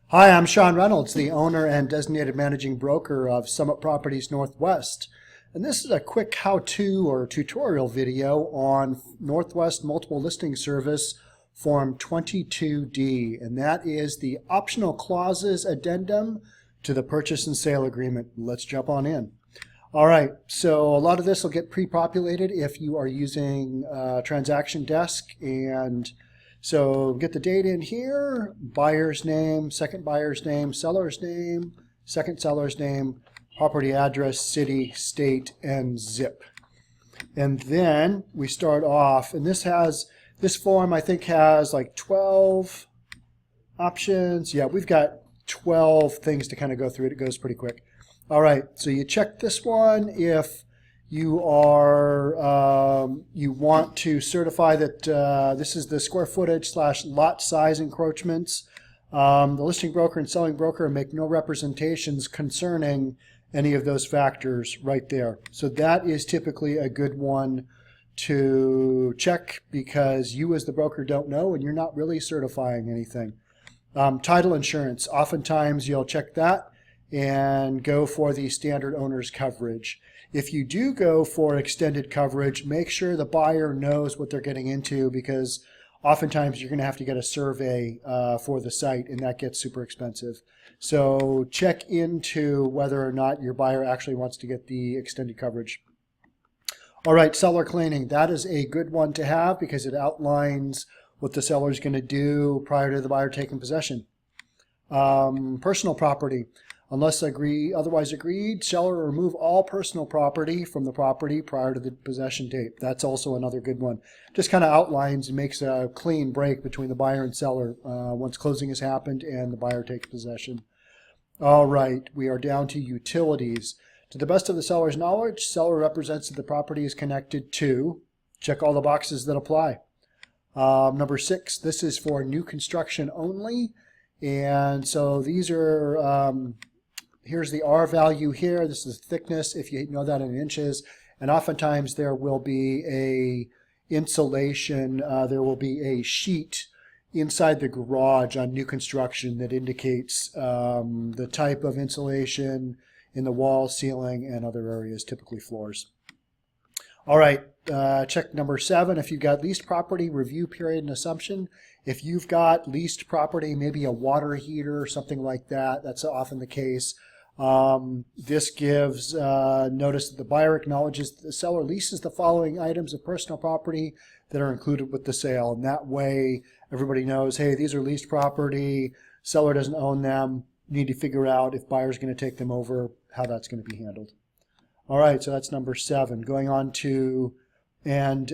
Hi, I'm Sean Reynolds, the owner and designated managing broker of Summit Properties Northwest. And this is a quick how-to or tutorial video on Northwest Multiple Listing Service Form 22D. And that is the optional clauses addendum to the purchase and sale agreement. Let's jump on in. All right, so a lot of this will get pre-populated if you are using Transaction Desk. And so get the date in here, buyer's name, second buyer's name, seller's name, second seller's name, property address, city, state, and zip. And then we start off, and this form I think has like 12 options. Yeah, we've got 12 things to kind of go through. It goes pretty quick. All right, so you check this one if you are you want to certify that this is the square footage / lot size encroachments. The listing broker and selling broker make no representations concerning any of those factors right there. So that is typically a good one to check because you as the broker don't know and you're not really certifying anything. Title insurance, oftentimes you'll check that and go for the standard owner's coverage. If you do go for extended coverage, make sure the buyer knows what they're getting into because oftentimes you're going to have to get a survey for the site and that gets super expensive. So check into whether or not your buyer actually wants to get the extended coverage. All right, seller cleaning. That is a good one to have because it outlines what the seller is going to do prior to the buyer taking possession. Personal property. Unless otherwise agreed, seller will remove all personal property from the property prior to the possession date. That's also another good one. Just kind of outlines and makes a clean break between the buyer and seller once closing has happened and the buyer takes possession. All right, we are down to utilities. To the best of the seller's knowledge, seller represents that the property is connected to. Check all the boxes that apply. Number 6, this is for new construction only. And so these are... here's the R value here. This is the thickness, if you know that in inches. And oftentimes there will be a insulation, there will be a sheet inside the garage on new construction that indicates the type of insulation in the wall, ceiling, and other areas, typically floors. All right, check number 7. If you've got leased property, review period and assumption. If you've got leased property, maybe a water heater or something like that, that's often the case. This gives notice that the buyer acknowledges that the seller leases the following items of personal property that are included with the sale. And that way, everybody knows, hey, these are leased property, seller doesn't own them. You need to figure out if buyer's going to take them over, how that's going to be handled. All right, so that's number 7. Going on to, and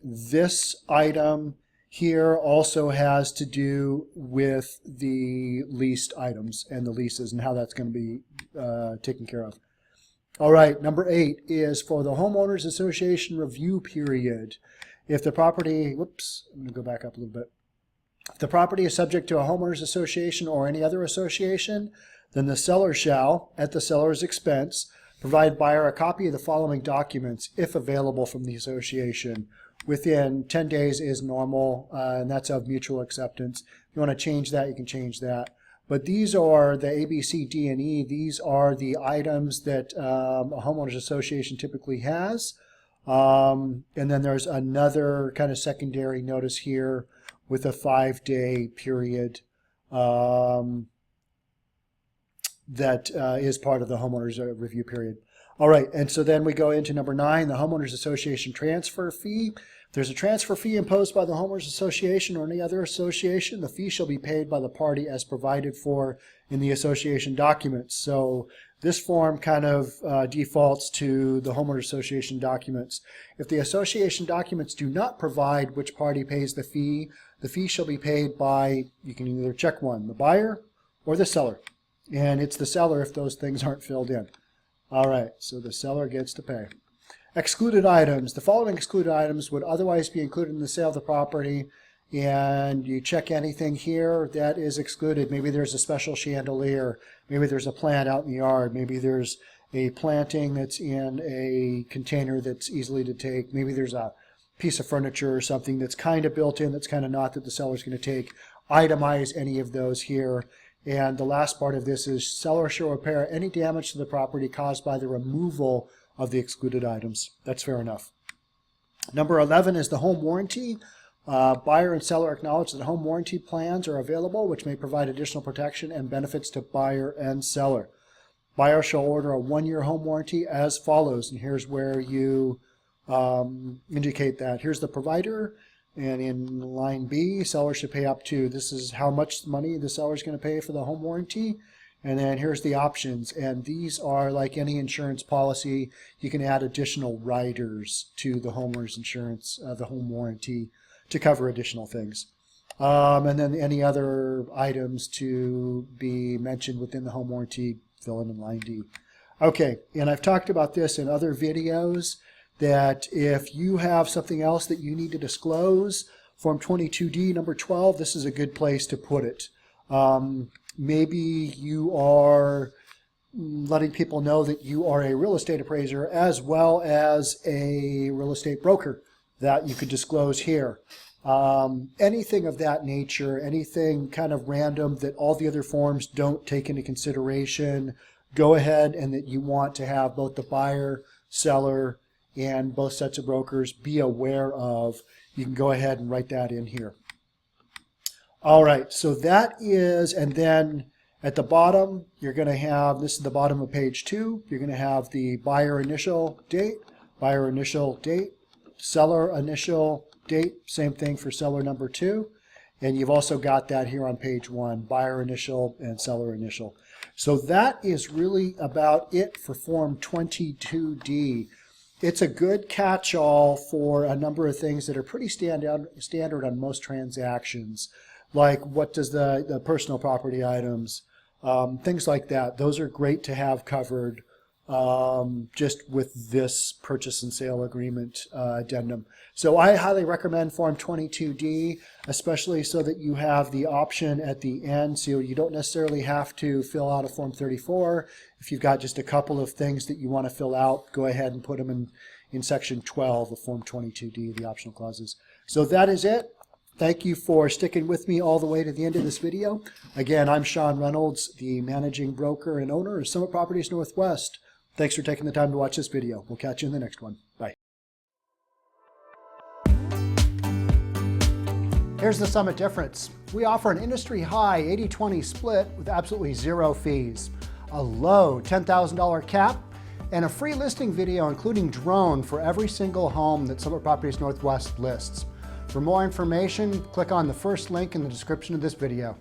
this item here also has to do with the leased items and the leases and how that's going to be taken care of. All right, number 8 is for the Homeowners Association review period. If the property, whoops, I'm going to go back up a little bit. If the property is subject to a homeowners association or any other association, then the seller shall, at the seller's expense, provide buyer a copy of the following documents, if available from the association. Within 10 days is normal, and that's of mutual acceptance. If you want to change that, you can change that. But these are the A, B, C, D, and E. These are the items that a homeowners association typically has. And then there's another kind of secondary notice here with a 5-day period that is part of the homeowners review period. All right, and so then we go into number 9, the homeowners association transfer fee. If there's a transfer fee imposed by the homeowners association or any other association, the fee shall be paid by the party as provided for in the association documents. So this form kind of defaults to the homeowners association documents. If the association documents do not provide which party pays the fee shall be paid by, you can either check one, the buyer or the seller. And it's the seller if those things aren't filled in. All right, so the seller gets to pay. Excluded items. The following excluded items would otherwise be included in the sale of the property, and you check anything here that is excluded. Maybe there's a special chandelier. Maybe there's a plant out in the yard. Maybe there's a planting that's in a container that's easily to take. Maybe there's a piece of furniture or something that's kind of built in, that's kind of not, that the seller's going to take. Itemize any of those here. And the last part of this is seller shall repair any damage to the property caused by the removal of the excluded items. That's fair enough. Number 11 is the home warranty. Buyer and seller acknowledge that home warranty plans are available, which may provide additional protection and benefits to buyer and seller. Buyer shall order a 1-year home warranty as follows, and here's where you indicate that. Here's the provider, and in line B, seller should pay up to, this is how much money the seller is going to pay for the home warranty. And then here's the options, and these are like any insurance policy. You can add additional riders to the homeowner's insurance, the home warranty, to cover additional things. And then any other items to be mentioned within the home warranty, fill in line D. Okay, and I've talked about this in other videos, that if you have something else that you need to disclose, Form 22D number 12, this is a good place to put it. Maybe you are letting people know that you are a real estate appraiser as well as a real estate broker, that you could disclose here. Anything of that nature, anything kind of random that all the other forms don't take into consideration, go ahead, and that you want to have both the buyer, seller, and both sets of brokers be aware of, you can go ahead and write that in here. All right, so that is, and then at the bottom, you're going to have, this is the bottom of page 2, you're going to have the buyer initial date, seller initial date, same thing for seller number 2. And you've also got that here on page 1, buyer initial and seller initial. So that is really about it for Form 22D. It's a good catch-all for a number of things that are pretty standard on most transactions, like what does the personal property items, things like that. Those are great to have covered just with this purchase and sale agreement addendum. So I highly recommend Form 22D, especially so that you have the option at the end, so you don't necessarily have to fill out a Form 34. If you've got just a couple of things that you want to fill out, go ahead and put them in Section 12 of Form 22D, the optional clauses. So that is it. Thank you for sticking with me all the way to the end of this video. Again, I'm Sean Reynolds, the managing broker and owner of Summit Properties Northwest. Thanks for taking the time to watch this video. We'll catch you in the next one. Bye. Here's the Summit difference. We offer an industry-high 80-20 split with absolutely zero fees, a low $10,000 cap, and a free listing video including drone for every single home that Summit Properties Northwest lists. For more information, click on the first link in the description of this video.